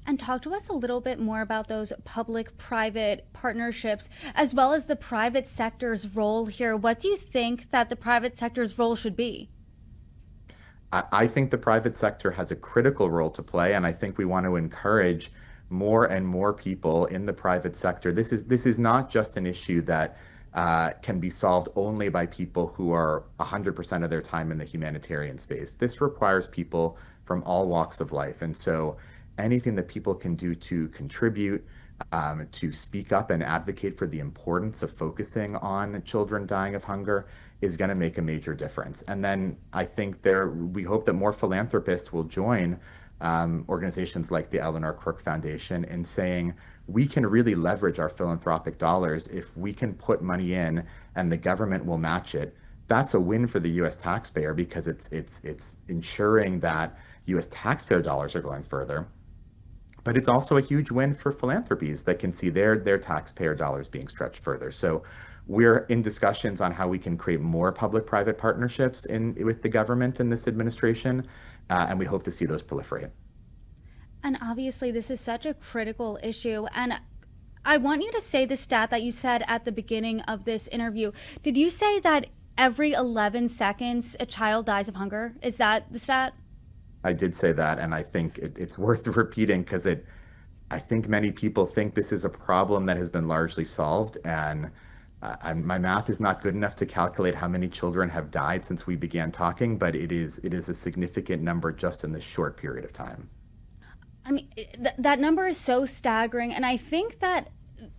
And talk to us a little bit more about those public-private partnerships, as well as the private sector's role here. What do you think that the private sector's role should be? I think the private sector has a critical role to play, and I think we want to encourage more and more people in the private sector. This is not just an issue that can be solved only by people who are 100% of their time in the humanitarian space. This requires people from all walks of life, and so anything that people can do to contribute, to speak up and advocate for the importance of focusing on children dying of hunger is going to make a major difference. And then I think we hope that more philanthropists will join organizations like the Eleanor Crook Foundation in saying we can really leverage our philanthropic dollars if we can put money in and the government will match it. That's a win for the U.S. taxpayer because it's ensuring that U.S. taxpayer dollars are going further. But it's also a huge win for philanthropies that can see their taxpayer dollars being stretched further. So we're in discussions on how we can create more public-private partnerships with the government in this administration, and we hope to see those proliferate. And obviously, this is such a critical issue. And I want you to say the stat that you said at the beginning of this interview. Did you say that every 11 seconds a child dies of hunger? Is that the stat? I did say that, and I think it's worth repeating because I think many people think this is a problem that has been largely solved, and my math is not good enough to calculate how many children have died since we began talking, but it is a significant number just in this short period of time. I mean, that number is so staggering. And I think that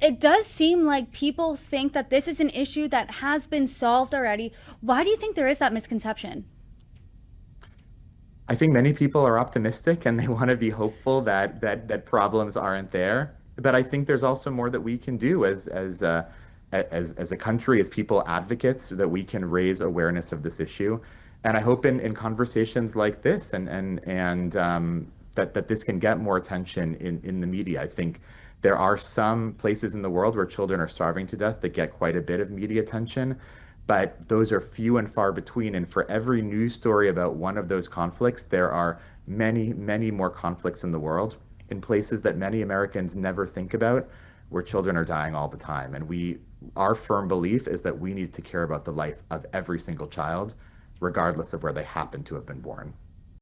it does seem like people think that this is an issue that has been solved already. Why do you think there is that misconception? I think many people are optimistic and they want to be hopeful that problems aren't there. But I think there's also more that we can do as a country, as people advocates, so that we can raise awareness of this issue. And I hope in conversations like this and that this can get more attention in the media. I think there are some places in the world where children are starving to death that get quite a bit of media attention, but those are few and far between. And for every news story about one of those conflicts, there are many, many more conflicts in the world in places that many Americans never think about, where children are dying all the time. And our firm belief is that we need to care about the life of every single child, regardless of where they happen to have been born.